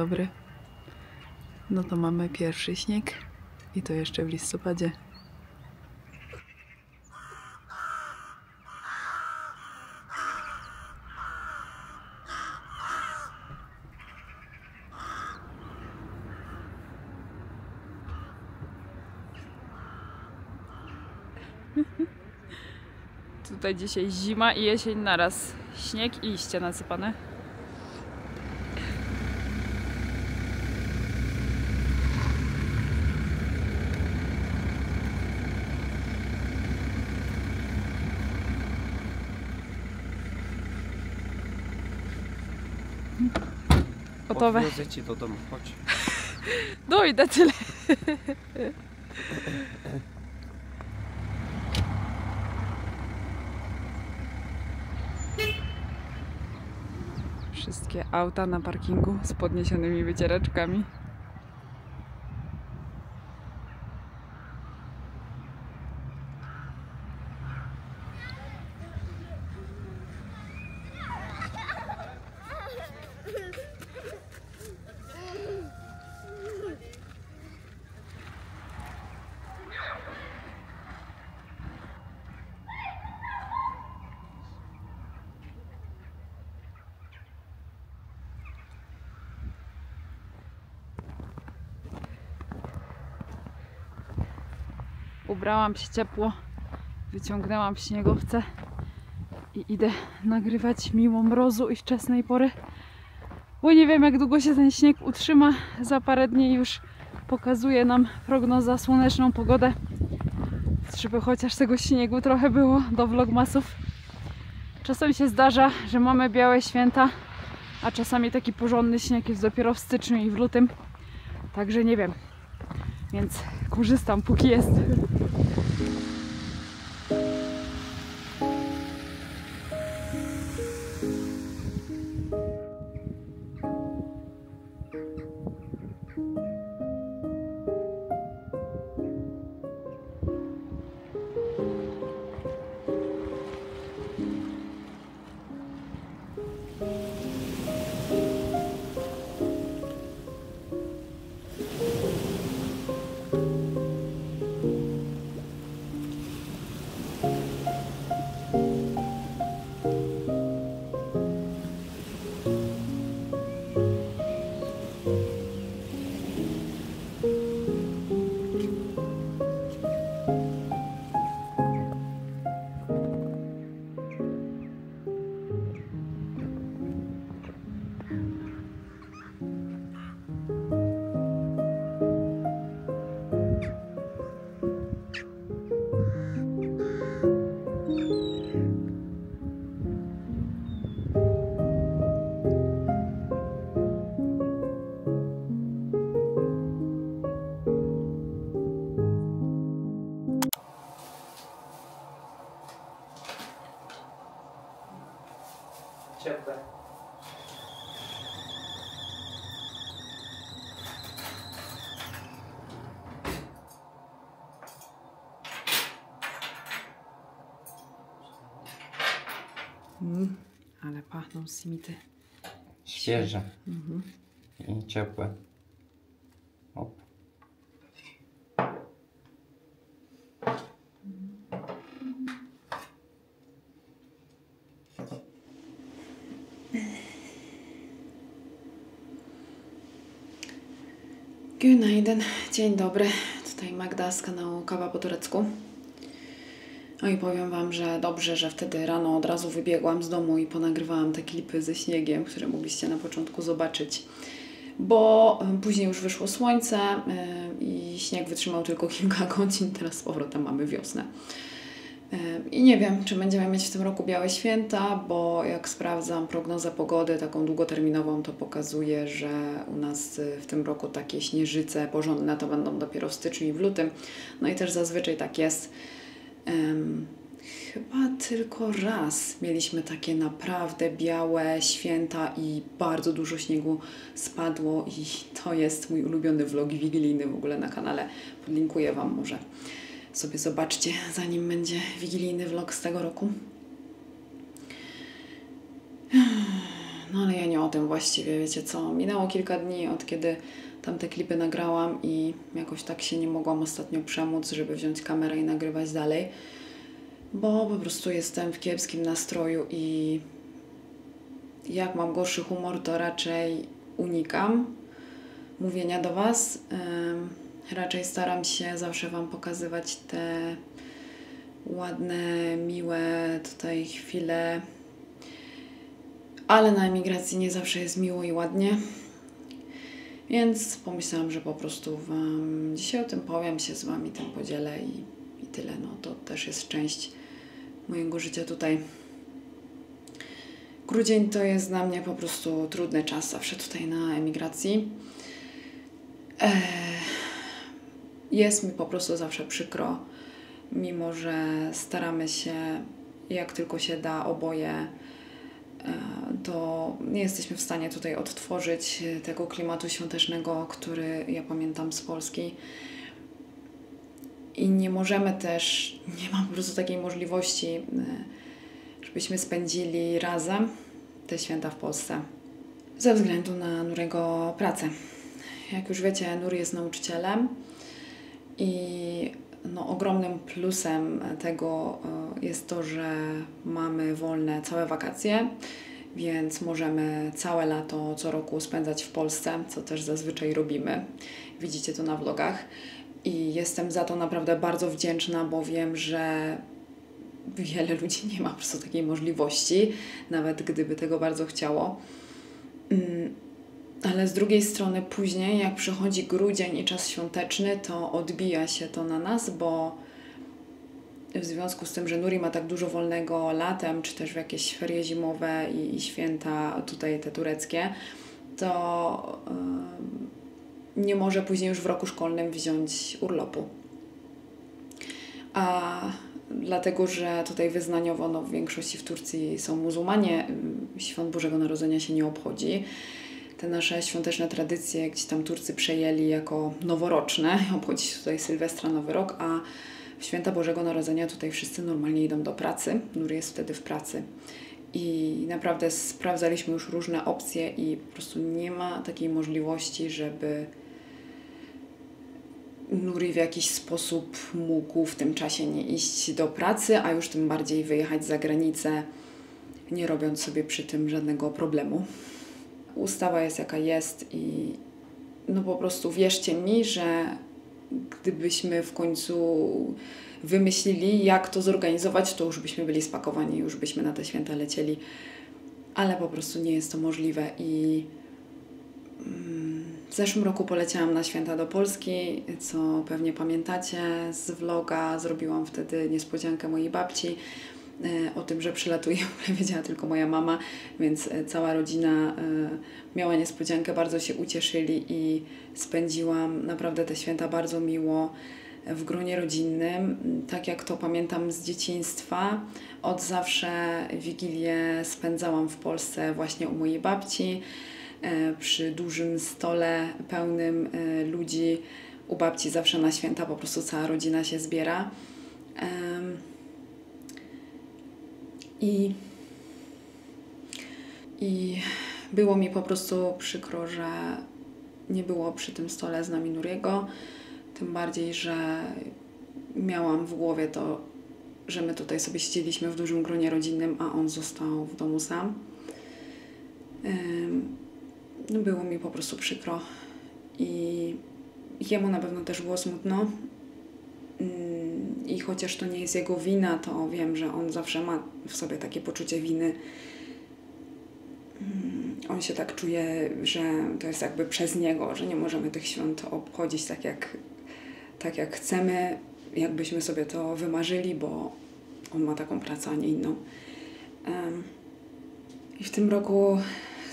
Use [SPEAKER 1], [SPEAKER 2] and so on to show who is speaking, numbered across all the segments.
[SPEAKER 1] dobry. No to mamy pierwszy śnieg i to jeszcze w listopadzie. Tutaj dzisiaj zima i jesień naraz. Śnieg i liście nasypane. Gotowe.
[SPEAKER 2] Odwiozę ci do domu, chodź.
[SPEAKER 1] Dojdę tyle. Wszystkie auta na parkingu z podniesionymi wycieraczkami. Ubrałam się ciepło, wyciągnęłam śniegowce i idę nagrywać mimo mrozu i wczesnej pory, bo nie wiem, jak długo się ten śnieg utrzyma. Za parę dni już pokazuje nam prognoza słoneczną pogodę, żeby chociaż tego śniegu trochę było do vlogmasów. Czasem się zdarza, że mamy białe święta, a czasami taki porządny śnieg jest dopiero w styczniu i w lutym, także nie wiem, więc korzystam póki jest.
[SPEAKER 2] Ciepłe.
[SPEAKER 1] Ale pachną simity.
[SPEAKER 2] Świeże. I ciepłe. Op.
[SPEAKER 1] Günaydın, dzień dobry. Tutaj Magda z kanału Kawa po turecku. No i powiem Wam, że dobrze, że wtedy rano od razu wybiegłam z domu i ponagrywałam te klipy ze śniegiem, które mogliście na początku zobaczyć. Bo później już wyszło słońce i śnieg wytrzymał tylko kilka godzin, teraz z powrotem mamy wiosnę. I nie wiem, czy będziemy mieć w tym roku białe święta, bo jak sprawdzam prognozę pogody, taką długoterminową, to pokazuje, że u nas w tym roku takie śnieżyce porządne to będą dopiero w styczniu i w lutym. No i też zazwyczaj tak jest. Chyba tylko raz mieliśmy takie naprawdę białe święta i bardzo dużo śniegu spadło i to jest mój ulubiony vlog wigilijny w ogóle na kanale. Podlinkuję Wam, może sobie zobaczcie, zanim będzie wigilijny vlog z tego roku. No ale ja nie o tym właściwie, wiecie co, minęło kilka dni od kiedy tamte klipy nagrałam i jakoś tak się nie mogłam ostatnio przemóc, żeby wziąć kamerę i nagrywać dalej, bo po prostu jestem w kiepskim nastroju i jak mam gorszy humor, to raczej unikam mówienia do Was. Raczej staram się zawsze Wam pokazywać te ładne, miłe tutaj chwile, ale na emigracji nie zawsze jest miło i ładnie. Więc pomyślałam, że po prostu Wam dzisiaj o tym powiem, się z Wami tym podzielę i tyle. No to też jest część mojego życia tutaj. Grudzień to jest dla mnie po prostu trudny czas zawsze tutaj na emigracji. Jest mi po prostu zawsze przykro, mimo że staramy się jak tylko się da oboje, to nie jesteśmy w stanie tutaj odtworzyć tego klimatu świątecznego, który ja pamiętam z Polski. I nie możemy też, nie mam po prostu takiej możliwości, żebyśmy spędzili razem te święta w Polsce ze względu na Nurego pracę. Jak już wiecie, Nur jest nauczycielem i ogromnym plusem tego jest to, że mamy wolne całe wakacje, więc możemy całe lato co roku spędzać w Polsce, co też zazwyczaj robimy. Widzicie to na vlogach. I jestem za to naprawdę bardzo wdzięczna, bo wiem, że wiele ludzi nie ma po prostu takiej możliwości, nawet gdyby tego bardzo chciało. Ale z drugiej strony później, jak przychodzi grudzień i czas świąteczny, to odbija się to na nas, bo w związku z tym, że Nuri ma tak dużo wolnego latem, czy też w jakieś ferie zimowe i święta tutaj te tureckie, to nie może później już w roku szkolnym wziąć urlopu. A dlatego, że tutaj wyznaniowo w większości w Turcji są muzułmanie, świąt Bożego Narodzenia się nie obchodzi. Te nasze świąteczne tradycje gdzieś tam Turcy przejęli jako noworoczne, obchodzi się tutaj Sylwestra, Nowy Rok, a w święta Bożego Narodzenia tutaj wszyscy normalnie idą do pracy. Nur jest wtedy w pracy. I naprawdę sprawdzaliśmy już różne opcje i po prostu nie ma takiej możliwości, żeby Nuri w jakiś sposób mógł w tym czasie nie iść do pracy, a już tym bardziej wyjechać za granicę, nie robiąc sobie przy tym żadnego problemu. Ustawa jest jaka jest i po prostu wierzcie mi, że gdybyśmy w końcu wymyślili, jak to zorganizować, to już byśmy byli spakowani, już byśmy na te święta lecieli, ale po prostu nie jest to możliwe i w zeszłym roku poleciałam na święta do Polski, co pewnie pamiętacie z vloga. Zrobiłam wtedy niespodziankę mojej babci o tym, że przylatuję. Wiedziała tylko moja mama, więc cała rodzina miała niespodziankę. Bardzo się ucieszyli i spędziłam naprawdę te święta bardzo miło w gronie rodzinnym. Tak jak to pamiętam z dzieciństwa. Od zawsze Wigilię spędzałam w Polsce właśnie u mojej babci. Przy dużym stole pełnym ludzi. U babci zawsze na święta po prostu cała rodzina się zbiera. I było mi po prostu przykro, że nie było przy tym stole z nami Nuriego. Tym bardziej, że miałam w głowie to, że my tutaj sobie siedzieliśmy w dużym gronie rodzinnym, a on został w domu sam. Było mi po prostu przykro i jemu na pewno też było smutno i chociaż to nie jest jego wina, to wiem, że on zawsze ma w sobie takie poczucie winy. On się tak czuje, że to jest jakby przez niego, że nie możemy tych świąt obchodzić tak jak chcemy, jakbyśmy sobie to wymarzyli, bo on ma taką pracę, a nie inną. I w tym roku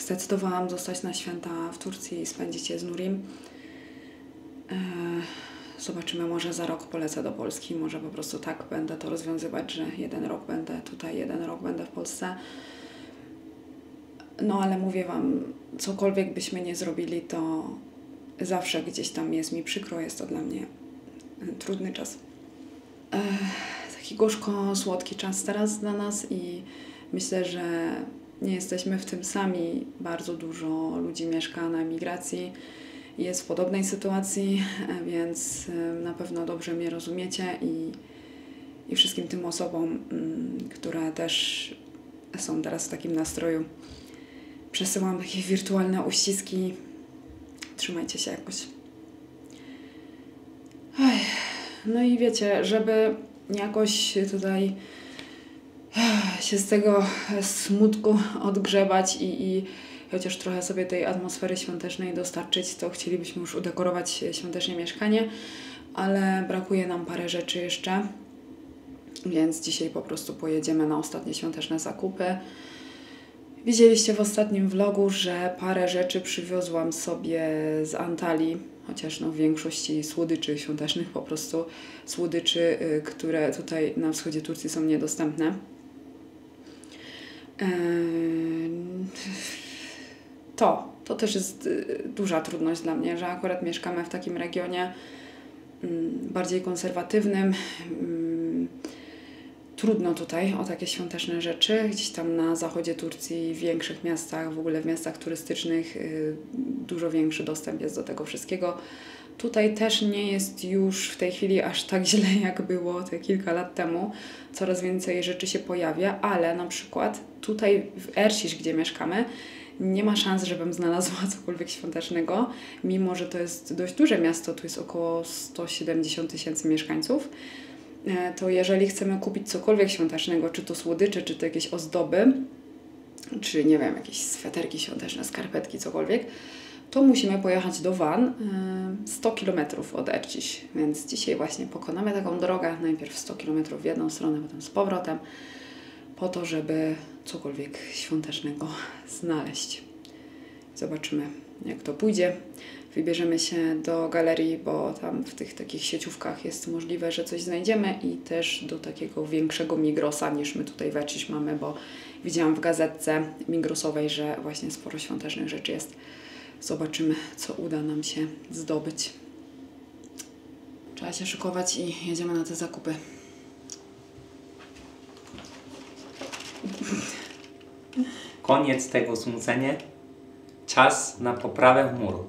[SPEAKER 1] zdecydowałam zostać na święta w Turcji i spędzić je z Nurim. Zobaczymy, może za rok polecę do Polski, może po prostu tak będę to rozwiązywać, że jeden rok będę tutaj, jeden rok będę w Polsce. No ale mówię Wam, cokolwiek byśmy nie zrobili, to zawsze gdzieś tam jest mi przykro, jest to dla mnie trudny czas. Taki gorzko-słodki czas teraz dla nas i myślę, że nie jesteśmy w tym sami. Bardzo dużo ludzi mieszka na emigracji, jest w podobnej sytuacji, więc na pewno dobrze mnie rozumiecie i wszystkim tym osobom, które też są teraz w takim nastroju, przesyłam takie wirtualne uściski. Trzymajcie się jakoś. No i wiecie, żeby jakoś tutaj się z tego smutku odgrzebać i chociaż trochę sobie tej atmosfery świątecznej dostarczyć, to chcielibyśmy już udekorować świątecznie mieszkanie, ale brakuje nam parę rzeczy jeszcze, więc dzisiaj po prostu pojedziemy na ostatnie świąteczne zakupy. Widzieliście w ostatnim vlogu, że parę rzeczy przywiozłam sobie z Antalii, chociaż no w większości słodyczy świątecznych, po prostu słodyczy, które tutaj na wschodzie Turcji są niedostępne. To też jest duża trudność dla mnie, że akurat mieszkamy w takim regionie bardziej konserwatywnym. Trudno tutaj o takie świąteczne rzeczy. Gdzieś tam na zachodzie Turcji, w większych miastach, w ogóle w miastach turystycznych dużo większy dostęp jest do tego wszystkiego. Tutaj też nie jest już w tej chwili aż tak źle, jak było te kilka lat temu. Coraz więcej rzeczy się pojawia, ale na przykład tutaj w Ercisz, gdzie mieszkamy, nie ma szans, żebym znalazła cokolwiek świątecznego, mimo że to jest dość duże miasto, tu jest około 170 000 mieszkańców. To jeżeli chcemy kupić cokolwiek świątecznego, czy to słodycze, czy to jakieś ozdoby, czy nie wiem, jakieś sweterki świąteczne, skarpetki, cokolwiek, to musimy pojechać do Van 100 km od Ercisz. Więc dzisiaj właśnie pokonamy taką drogę, najpierw 100 km w jedną stronę, potem z powrotem, po to, żeby cokolwiek świątecznego znaleźć. Zobaczymy, jak to pójdzie. Wybierzemy się do galerii, bo tam w tych takich sieciówkach jest możliwe, że coś znajdziemy i też do takiego większego Migrosa niż my tutaj w Ercisz mamy, bo widziałam w gazetce migrosowej, że właśnie sporo świątecznych rzeczy jest. Zobaczymy, co uda nam się zdobyć. Trzeba się szykować i jedziemy na te zakupy.
[SPEAKER 2] Koniec tego smucenia. Czas na poprawę humoru.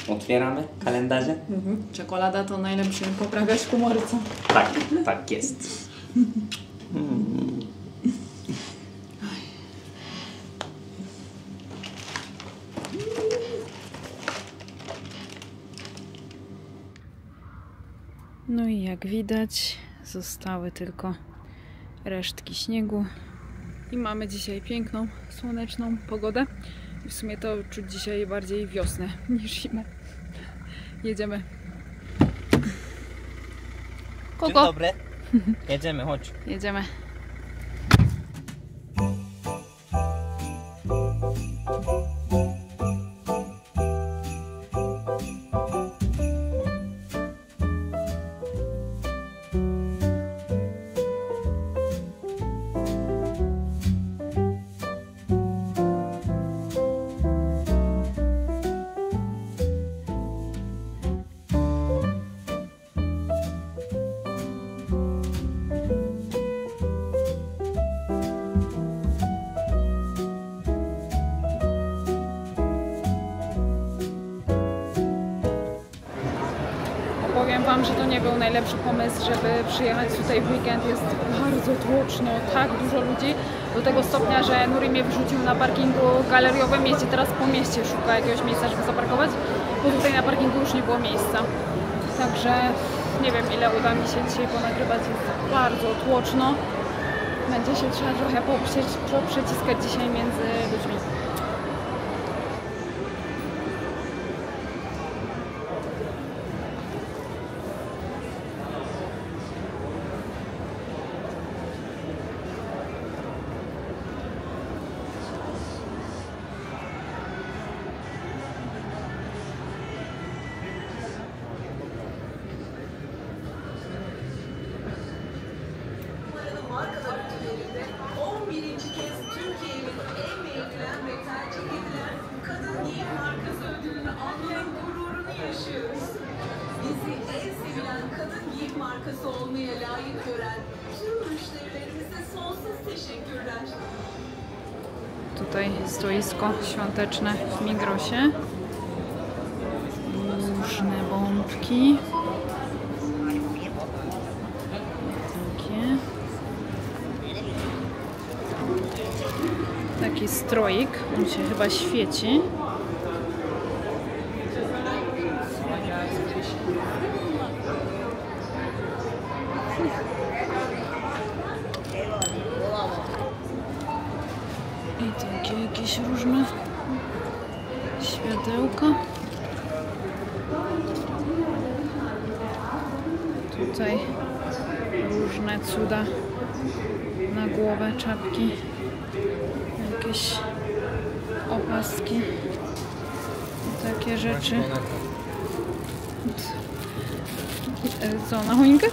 [SPEAKER 2] Otwieramy kalendarze?
[SPEAKER 1] Czekolada to najlepszy poprawiacz humoru, co?
[SPEAKER 2] Tak, tak jest.
[SPEAKER 1] No i jak widać, zostały tylko resztki śniegu. I mamy dzisiaj piękną, słoneczną pogodę. I w sumie to czuć dzisiaj bardziej wiosnę niż zimę. Jedziemy.
[SPEAKER 2] Dzień dobry. Jedziemy, chodź.
[SPEAKER 1] Jedziemy. Powiem Wam, że to nie był najlepszy pomysł, żeby przyjechać tutaj w weekend. Jest bardzo tłoczno, tak dużo ludzi. Do tego stopnia, że Nuri mnie wyrzucił na parkingu galeriowym. Jeździ teraz po mieście, szuka jakiegoś miejsca, żeby zaparkować, bo tutaj na parkingu już nie było miejsca. Także nie wiem, ile uda mi się dzisiaj ponagrywać. Jest bardzo tłoczno. Będzie się trzeba trochę poprzeciskać dzisiaj między ludźmi.
[SPEAKER 3] Markası olmaya layık gören tüm müşterilerimize sonsuz teşekkürler.
[SPEAKER 1] Tutaj stoisko świąteczne w Migrosie. Różne bombki. Takie. Taki stroik. On się chyba świeci. I takie jakieś różne światełka. Tutaj różne cuda na głowę, czapki, jakieś opaski i takie rzeczy. Co, na choinkę?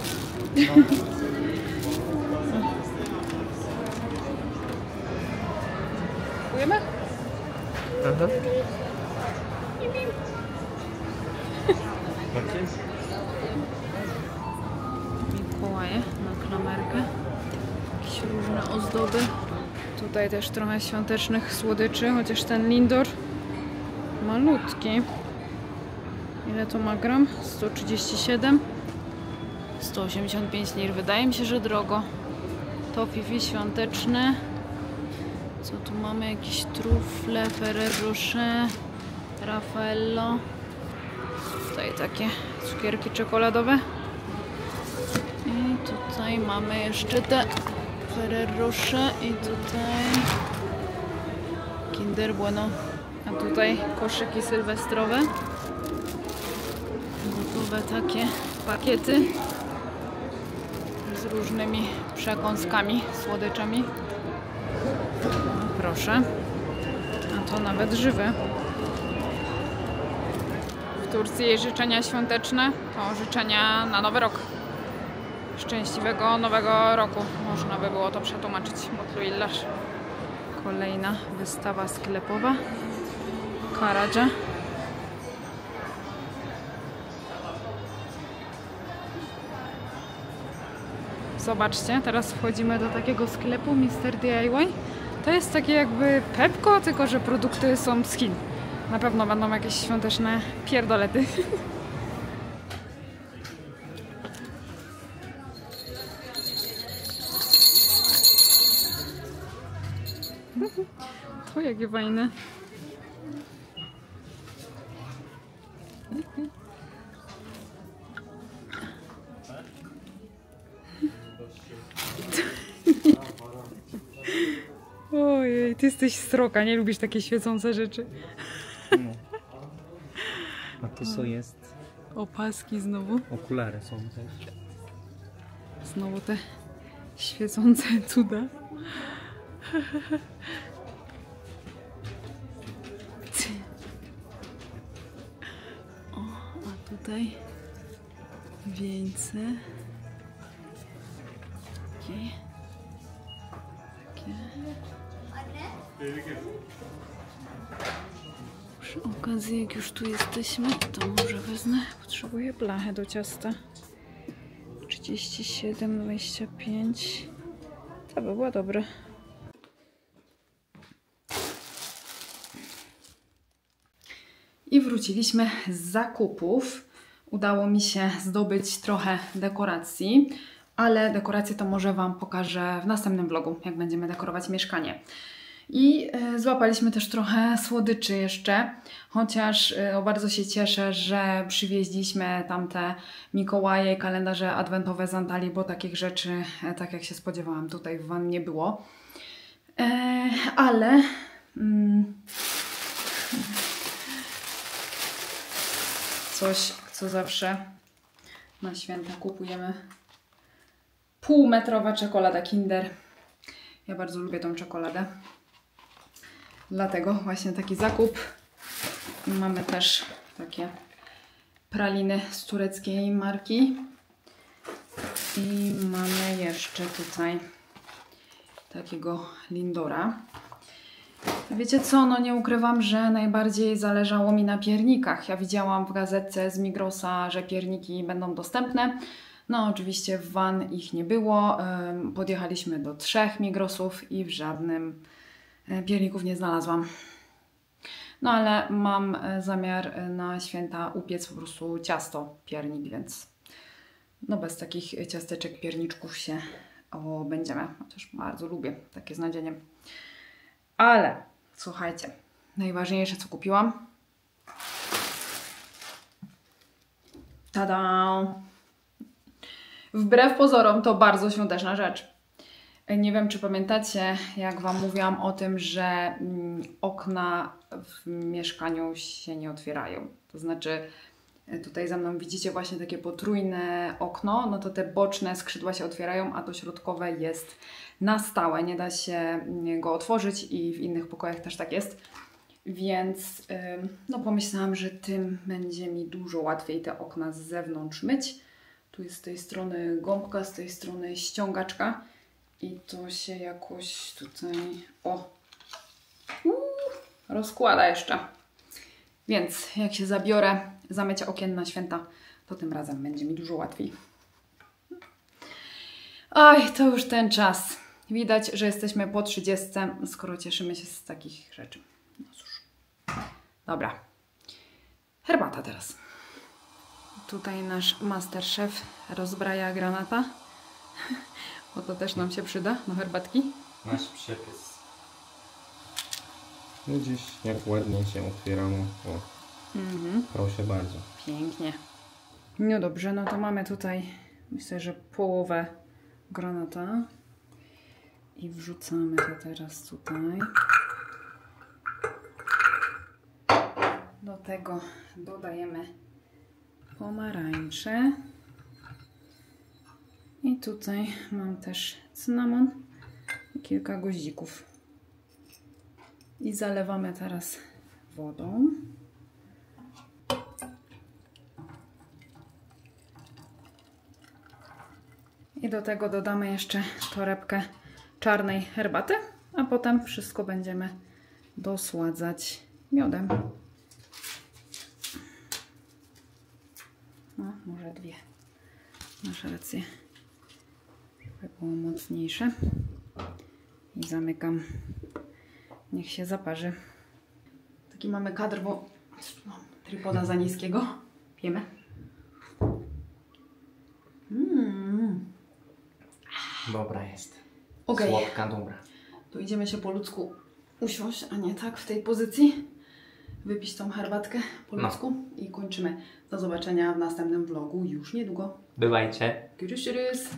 [SPEAKER 1] Kupujemy?
[SPEAKER 2] Aha.
[SPEAKER 1] Mikołaje na klamerkę. Jakieś różne ozdoby. Tutaj też trochę świątecznych słodyczy, chociaż ten Lindor malutki. Ile to ma gram? 137. 185 lir. Wydaje mi się, że drogo. Toffee świąteczne. Co tu mamy? Jakieś trufle, Ferrero Rocher, Raffaello. Tutaj takie cukierki czekoladowe. I tutaj mamy jeszcze te Ferrero Rocher i tutaj Kinder Bueno. A tutaj koszyki sylwestrowe. Gotowe takie pakiety z różnymi przekąskami, słodyczami. No proszę. A to nawet żywe. W Turcji życzenia świąteczne to życzenia na Nowy Rok. Szczęśliwego Nowego Roku. Można by było to przetłumaczyć. Mutlu Illaż. Kolejna wystawa sklepowa. Karadża. Zobaczcie, teraz wchodzimy do takiego sklepu Mr. DIY. To jest takie jakby Pepko, tylko że produkty są z Chin. Na pewno będą jakieś świąteczne pierdolety. To jakie fajne. Ojej, ty jesteś sroka, nie lubisz takie świecące rzeczy.
[SPEAKER 2] No. A to co jest?
[SPEAKER 1] Opaski znowu.
[SPEAKER 2] Okulary są też.
[SPEAKER 1] Znowu te świecące cuda. O, a tutaj wieńce. Takie. Przy okazji, jak już tu jesteśmy, to może wezmę. Potrzebuję blachę do ciasta. 37, 25. To by było dobre. I wróciliśmy z zakupów. Udało mi się zdobyć trochę dekoracji, ale dekoracje to może Wam pokażę w następnym vlogu, jak będziemy dekorować mieszkanie. I złapaliśmy też trochę słodyczy jeszcze, chociaż bardzo się cieszę, że przywieźliśmy tamte Mikołaje i kalendarze adwentowe z Antalii, bo takich rzeczy, tak jak się spodziewałam, tutaj w Van nie było. Ale coś, co zawsze na święta kupujemy. Półmetrowa czekolada Kinder. Ja bardzo lubię tą czekoladę. Dlatego właśnie taki zakup. I mamy też takie praliny z tureckiej marki. I mamy jeszcze tutaj takiego Lindora. Wiecie co, no nie ukrywam, że najbardziej zależało mi na piernikach. Ja widziałam w gazetce z Migrosa, że pierniki będą dostępne. No oczywiście w Van ich nie było. Podjechaliśmy do 3 Migrosów i w żadnym Pierników nie znalazłam. No ale mam zamiar na święta upiec po prostu ciasto piernik, więc no bez takich ciasteczek, pierniczków się obędziemy. Chociaż bardzo lubię takie z nadzieniem. Ale słuchajcie, najważniejsze co kupiłam. Tada! Wbrew pozorom to bardzo świąteczna rzecz. Nie wiem, czy pamiętacie, jak Wam mówiłam o tym, że okna w mieszkaniu się nie otwierają. To znaczy, tutaj za mną widzicie właśnie takie potrójne okno, no to te boczne skrzydła się otwierają, a to środkowe jest na stałe. Nie da się go otworzyć i w innych pokojach też tak jest. Więc no pomyślałam, że tym będzie mi dużo łatwiej te okna z zewnątrz myć. Tu jest z tej strony gąbka, z tej strony ściągaczka. I to się jakoś tutaj, rozkłada jeszcze. Więc jak się zabiorę za mycie okien na święta, to tym razem będzie mi dużo łatwiej. Oj, to już ten czas. Widać, że jesteśmy po 30, skoro cieszymy się z takich rzeczy. No cóż. Dobra. Herbata teraz. Tutaj nasz masterchef rozbraja granata. Bo to też nam się przyda do herbatki.
[SPEAKER 2] Nasz przepis. Widzisz, jak ładnie się otwierało. Proszę bardzo.
[SPEAKER 1] Pięknie. No dobrze, no to mamy tutaj, myślę, że połowę granata. I wrzucamy to teraz tutaj. Do tego dodajemy pomarańcze. I tutaj mam też cynamon i kilka goździków. I zalewamy teraz wodą. I do tego dodamy jeszcze torebkę czarnej herbaty, a potem wszystko będziemy dosładzać miodem. No, może dwie. Masz rację. Żeby było mocniejsze. I zamykam. Niech się zaparzy. Taki mamy kadr, bo mam trypoda za niskiego. Pijemy.
[SPEAKER 2] Dobra jest.
[SPEAKER 1] Okej.
[SPEAKER 2] Słodka, dobra.
[SPEAKER 1] To idziemy się po ludzku usiąść, a nie tak w tej pozycji. Wypić tą herbatkę po ludzku i kończymy. Do zobaczenia w następnym vlogu już niedługo.
[SPEAKER 2] Bywajcie.
[SPEAKER 1] Tschüss.